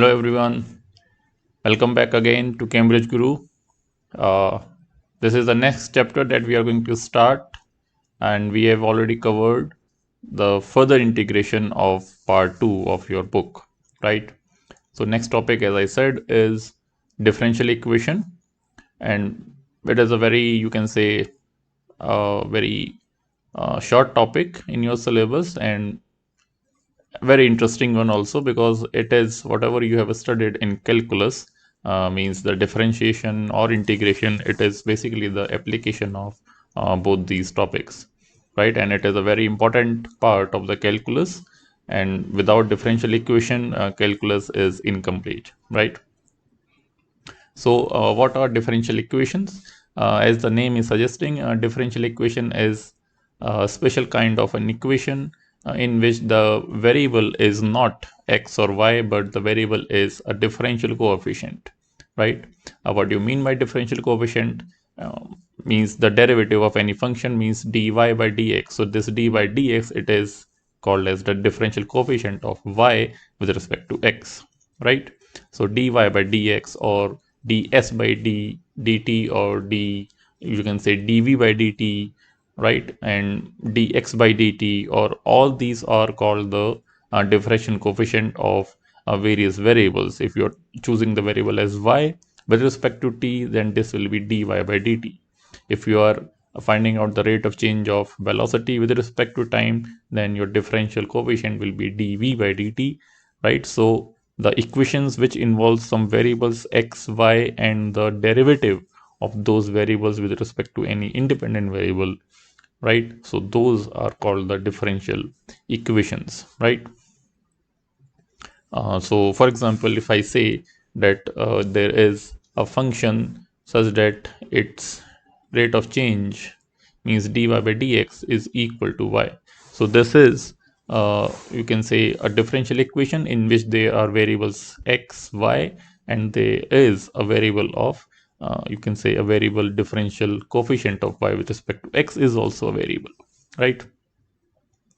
Hello everyone, welcome back again to Cambridge Guru. Uh, this is the next chapter that we are going to start, and we have already covered the further integration of part 2 of your book, right? So, next topic, as I said, is differential equation, and it is a very, you can say, very short topic in your syllabus, and very interesting one also because it is whatever you have studied in calculus, means the differentiation or integration. It is basically the application of both these topics, right? And it is a very important part of the calculus, and without differential equation, calculus is incomplete, right? So, what are differential equations? As the name is suggesting, a differential equation is a special kind of an equation in which the variable is not x or y, but the variable is a differential coefficient, right? What do you mean by differential coefficient? Means the derivative of any function means dy by dx. So this dy by dx, it is called as the differential coefficient of y with respect to x, right? So dy by dx or ds by dt or you can say dv by dt, right? And dx by dt, or all these are called the differential coefficient of various variables. If you're choosing the variable as y with respect to t, then this will be dy by dt. If you are finding out the rate of change of velocity with respect to time, then your differential coefficient will be dv by dt, right? So the equations which involve some variables x, y, and the derivative of those variables with respect to any independent variable, right? So those are called the differential equations, right? So for example, if I say that there is a function such that its rate of change means dy by dx is equal to y. So this is, you can say, a differential equation in which there are variables x, y, and there is a variable of, you can say, a variable differential coefficient of y with respect to x is also a variable, right?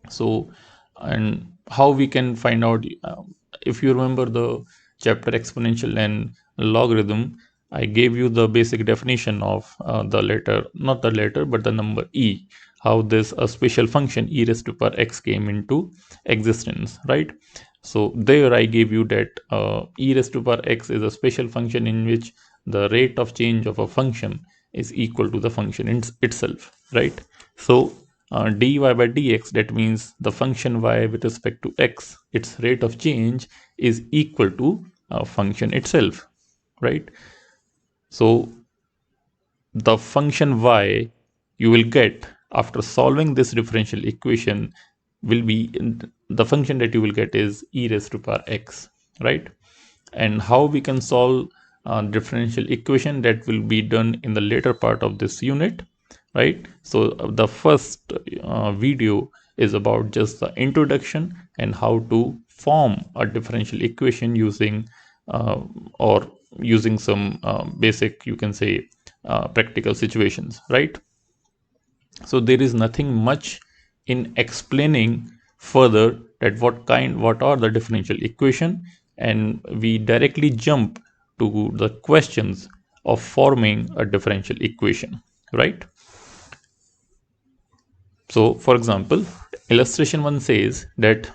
So, and how we can find out, if you remember the chapter exponential and logarithm, I gave you the basic definition of the letter, not the letter, but the number e, how this a special function e raised to power x came into existence, right? So there I gave you that e raised to power x is a special function in which the rate of change of a function is equal to the function itself, right? So dy by dx, that means the function y with respect to x, its rate of change is equal to function itself, right? So the function y you will get after solving this differential equation will be, the function that you will get is e raised to power x, right? And how we can solve differential equation, that will be done in the later part of this unit, right? So the first video is about just the introduction and how to form a differential equation using or using some basic, you can say, practical situations, right? So there is nothing much in explaining further that what are the differential equation, and we directly jump to the questions of forming a differential equation, right? So for example, illustration 1 says that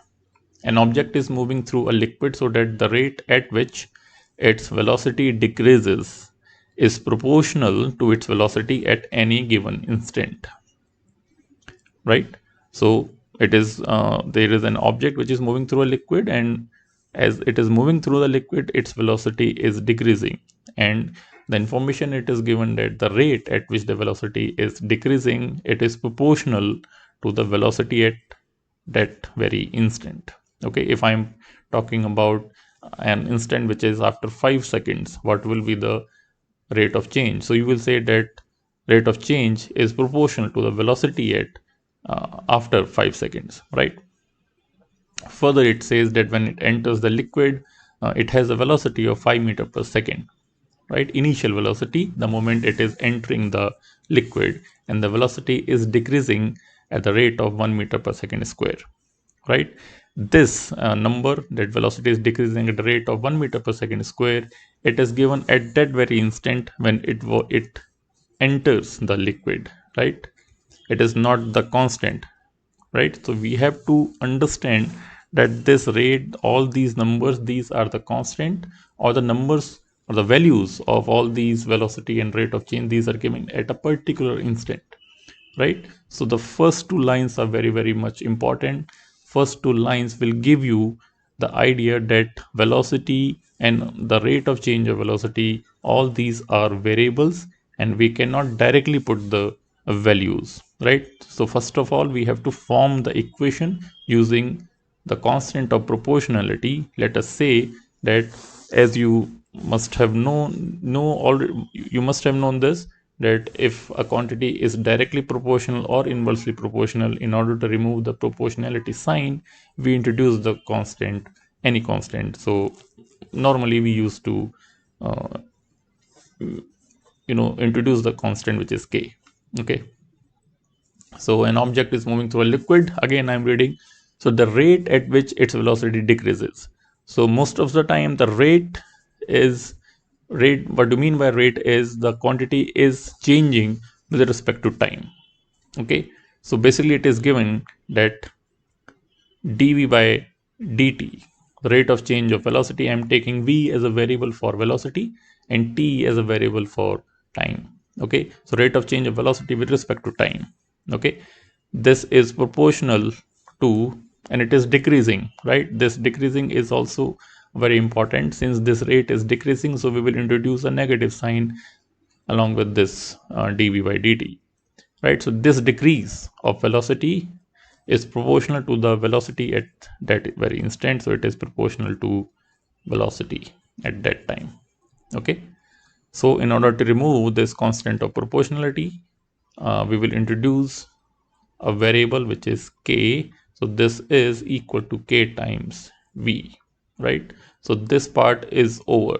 an object is moving through a liquid so that the rate at which its velocity decreases is proportional to its velocity at any given instant, right? So it is, there is an object which is moving through a liquid, and as it is moving through the liquid, its velocity is decreasing, and the information it is given that the rate at which the velocity is decreasing, it is proportional to the velocity at that very instant. Okay, if I'm talking about an instant which is after 5 seconds, what will be the rate of change? So you will say that rate of change is proportional to the velocity at after 5 seconds, right? Further, it says that when it enters the liquid, it has a velocity of 5 meter per second, right? Initial velocity, the moment it is entering the liquid, and the velocity is decreasing at the rate of 1 meter per second square, right? this number, that velocity is decreasing at the rate of 1 meter per second square, it is given at that very instant when it enters the liquid, right? It is not the constant, right? So we have to understand that this rate, all these numbers, these are the constant, or the numbers or the values of all these velocity and rate of change, these are given at a particular instant, right? So the first two lines are very, very much important. First two lines will give you the idea that velocity and the rate of change of velocity, all these are variables and we cannot directly put the values, right? So first of all, we have to form the equation using the constant of proportionality. Let us say that, as you must have you must have known this, that if a quantity is directly proportional or inversely proportional, in order to remove the proportionality sign, we introduce the constant, any constant. So normally we used to uh, introduce the constant, which is k. Okay, so an object is moving through a liquid. Again, I'm reading. So the rate at which its velocity decreases. So most of the time the rate, what do you mean by rate, is the quantity is changing with respect to time. Okay, so basically it is given that dv by dt, the rate of change of velocity. I'm taking v as a variable for velocity and t as a variable for time. Okay, so rate of change of velocity with respect to time. Okay, this is proportional to, and it is decreasing, right? This decreasing is also very important. Since this rate is decreasing, so we will introduce a negative sign along with this dv by dt, right? So this decrease of velocity is proportional to the velocity at that very instant. So it is proportional to velocity at that time. Okay, so in order to remove this constant of proportionality, we will introduce a variable which is k. So this is equal to k times v, right? So this part is over.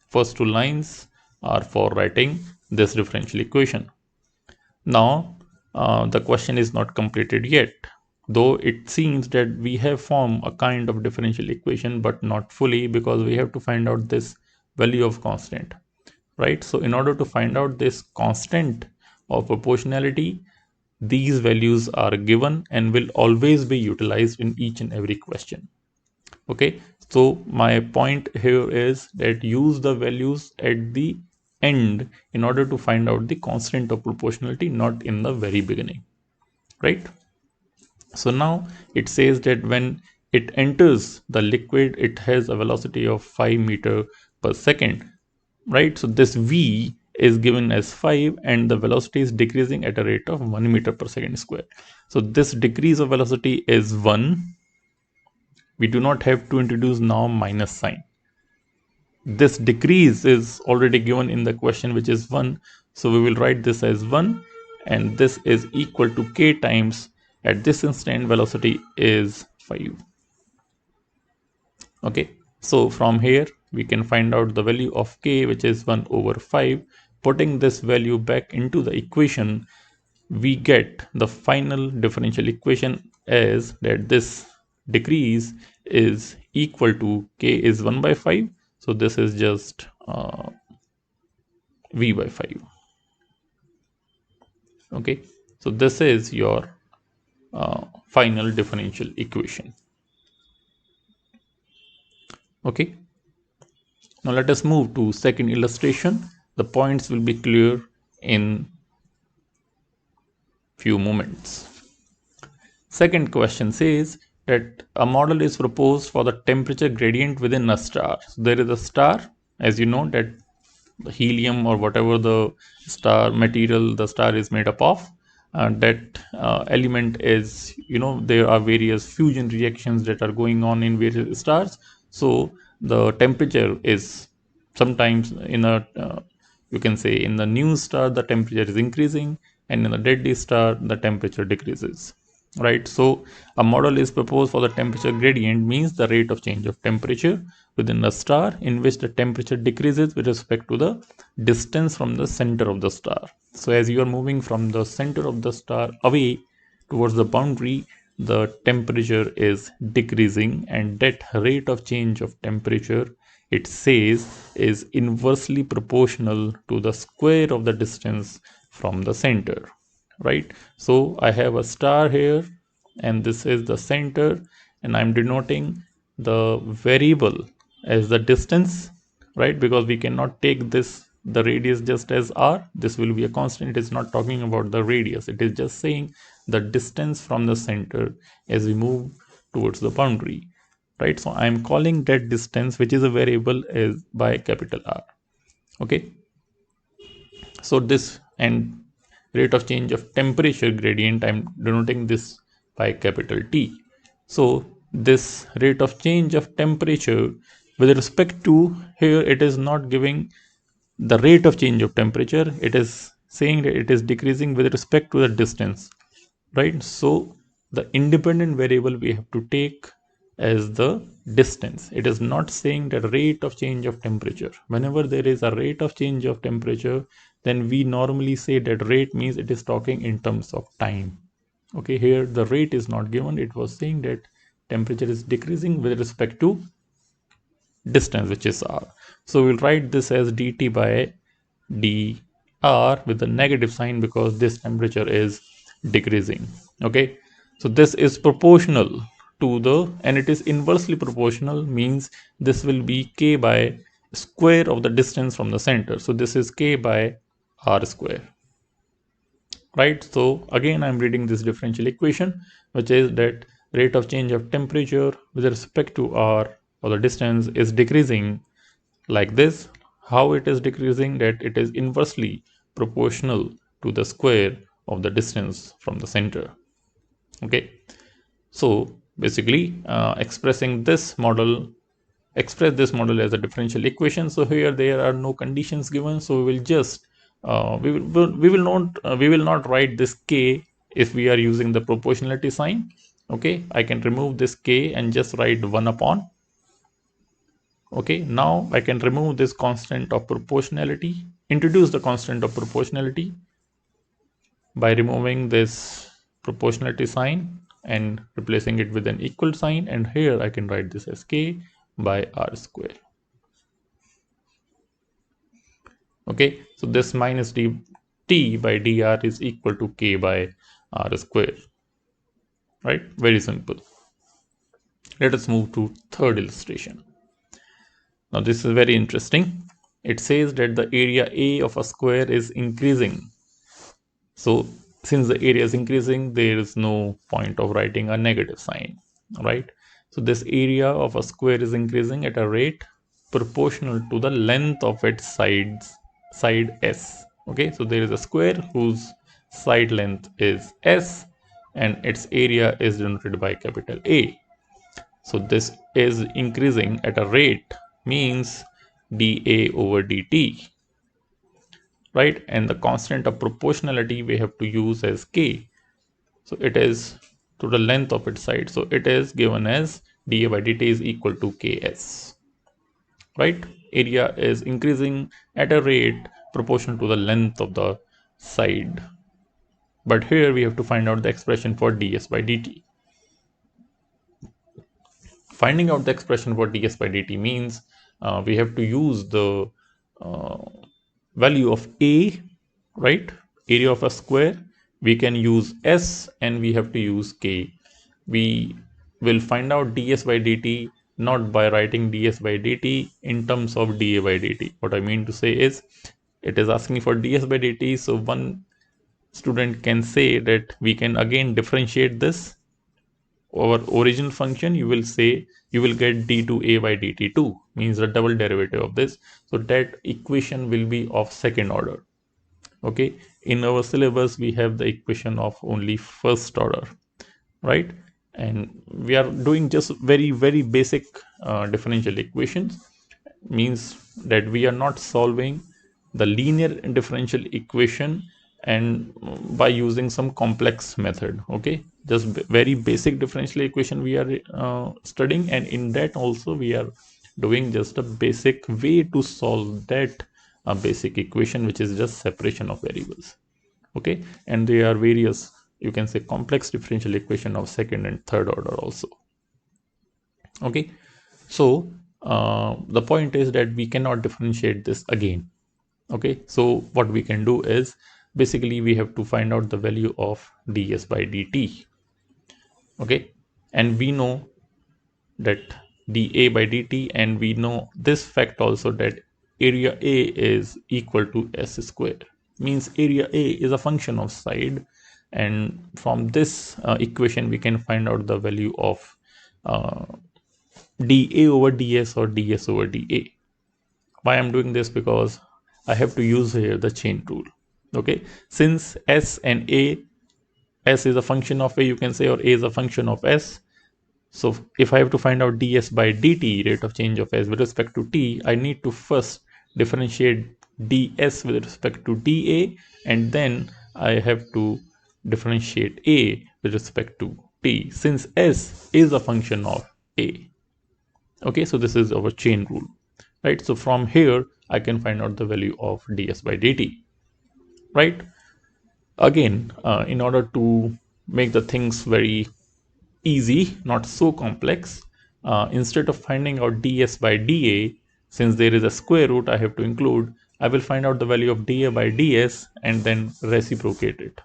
First two lines are for writing this differential equation. Now, the question is not completed yet, though it seems that we have formed a kind of differential equation, but not fully, because we have to find out this value of constant, right? So in order to find out this constant of proportionality, these values are given and will always be utilized in each and every question. Okay, so my point here is that use the values at the end in order to find out the constant of proportionality, not in the very beginning, right? So now it says that when it enters the liquid, it has a velocity of 5 meter per second, right? So this v is given as 5 and the velocity is decreasing at a rate of 1 meter per second square. So this decrease of velocity is 1. We do not have to introduce now minus sign. This decrease is already given in the question, which is 1. So we will write this as 1, and this is equal to k times, at this instant velocity is 5. Okay, so from here we can find out the value of k, which is 1 over 5. Putting this value back into the equation, we get the final differential equation as that this decrease is equal to k is 1 by 5. So this is just v by 5. Okay, so this is your final differential equation. Okay, now let us move to second illustration. The points will be clear in few moments. Second question says that a model is proposed for the temperature gradient within a star. So there is a star, as you know, that the helium or whatever the star material the star is made up of, that element is, there are various fusion reactions that are going on in various stars. So the temperature is sometimes in a you can say in the new star the temperature is increasing, and in the dead star the temperature decreases, right? So a model is proposed for the temperature gradient, means the rate of change of temperature within a star in which the temperature decreases with respect to the distance from the center of the star. So as you are moving from the center of the star away towards the boundary, the temperature is decreasing, and that rate of change of temperature, it says, is inversely proportional to the square of the distance from the center, right? So I have a star here, and this is the center, and I'm denoting the variable as the distance, right? Because we cannot take this, the radius, just as r. This will be a constant. It is not talking about the radius. It is just saying the distance from the center as we move towards the boundary, right? So I'm calling that distance, which is a variable, as by capital R. Okay. So this, and rate of change of temperature gradient, I'm denoting this by capital T. So this rate of change of temperature with respect to, here it is not giving the rate of change of temperature, it is saying that it is decreasing with respect to the distance, right? So the independent variable we have to take as the distance. It is not saying that rate of change of temperature. Whenever there is a rate of change of temperature, then we normally say that rate means it is talking in terms of time. Okay, here the rate is not given. It was saying that temperature is decreasing with respect to distance, which is r. So we'll write this as dt by dr with a negative sign because this temperature is decreasing. Okay, so this is proportional to the, and it is inversely proportional, means this will be k by square of the distance from the center. So this is k by r square, right? So again, I'm reading this differential equation, which is that rate of change of temperature with respect to r, or the distance, is decreasing like this. How it is decreasing? That it is inversely proportional to the square of the distance from the center. Okay, so basically express this model as a differential equation. So here there are no conditions given, so we will just we will not write this k if we are using the proportionality sign. Okay, I can remove this k and just write 1 upon. Okay, now I can remove this constant of proportionality, introduce the constant of proportionality by removing this proportionality sign and replacing it with an equal sign, and here I can write this as k by r square. Okay, so this minus t by dr is equal to k by r square, right? Very simple. Let us move to third illustration. Now this is very interesting. It says that the area A of a square is increasing. So since the area is increasing, there is no point of writing a negative sign, right? So this area of a square is increasing at a rate proportional to the length of its side S. Okay, so there is a square whose side length is S, and its area is denoted by capital A. So this is increasing at a rate, means dA over dt, right? And the constant of proportionality we have to use as k. So it is to the length of its side. So it is given as dA by dt is equal to ks, right? Area is increasing at a rate proportional to the length of the side. But here we have to find out the expression for ds by dt. Finding out the expression for ds by dt means we have to use the uh, value of a, right? Area of a square. We can use s and we have to use k. We will find out ds by dt not by writing ds by dt in terms of da by dt. What I mean to say is, it is asking for ds by dt, so one student can say that we can again differentiate this our original function. You will say, you will get d2a by dt2, means the double derivative of this, so that equation will be of second order. Okay, in our syllabus we have the equation of only first order, right? And we are doing just very basic differential equations, means that we are not solving the linear differential equation and by using some complex method. Okay, just very basic differential equation we are studying, and in that also we are doing just a basic way to solve that basic equation, which is just separation of variables. Okay, and there are various you can say complex differential equation of second and third order also. Okay, so the point is that we cannot differentiate this again. Okay, so what we can do is basically we have to find out the value of ds by dt. Okay, and we know that dA by dt, and we know this fact also that area A is equal to s square, means area A is a function of side, and from this equation we can find out the value of uh, dA over ds or ds over dA. Why I'm doing this? Because I have to use here the chain rule. Okay, since s and A, s is a function of A, you can say, or A is a function of s. So if I have to find out ds by dt, rate of change of s with respect to t, I need to first differentiate ds with respect to dA, and then I have to differentiate A with respect to t, since s is a function of A. Okay, so this is our chain rule, right? So from here, I can find out the value of ds by dt, right? Again, in order to make the things very easy, not so complex, instead of finding out ds by dA, since there is a square root I have to include, I will find out the value of dA by ds and then reciprocate it.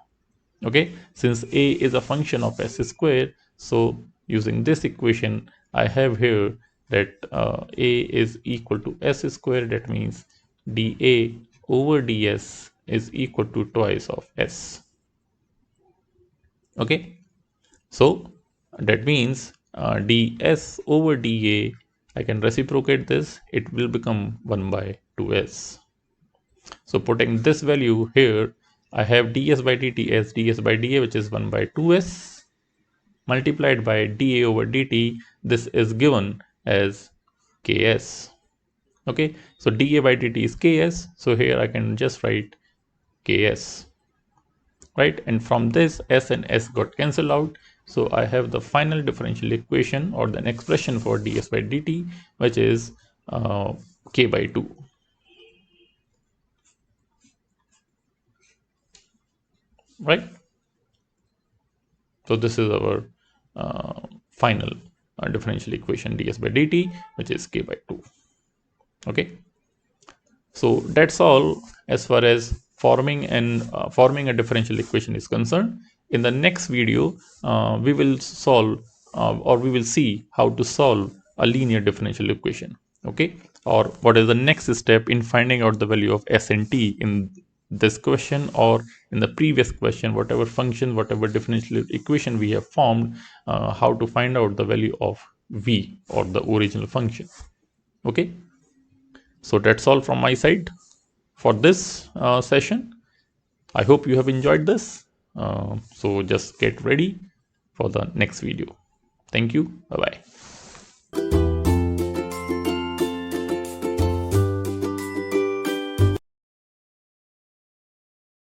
Okay, since A is a function of s square, so using this equation, I have here that A is equal to s square. That means dA over ds is equal to twice of s. Okay, so that means ds over dA, I can reciprocate this, it will become 1 by 2s. So putting this value here, I have ds by dt as ds by dA, which is 1 by 2s, multiplied by dA over dt. This is given as ks. Okay, so dA by dt is ks, so here I can just write ks, right? And from this, s and s got cancelled out, so I have the final differential equation or the expression for ds by dt, which is k by 2. Right, so this is our final differential equation ds by dt, which is k by 2. Okay, so that's all as far as forming a differential equation is concerned. In the next video, we will solve or we will see how to solve a linear differential equation. Okay, or what is the next step in finding out the value of s and t in this question or in the previous question, whatever function, whatever differential equation we have formed, how to find out the value of v or the original function. Okay, so that's all from my side for this session. I hope you have enjoyed this. So just get ready for the next video. Thank you. Bye bye.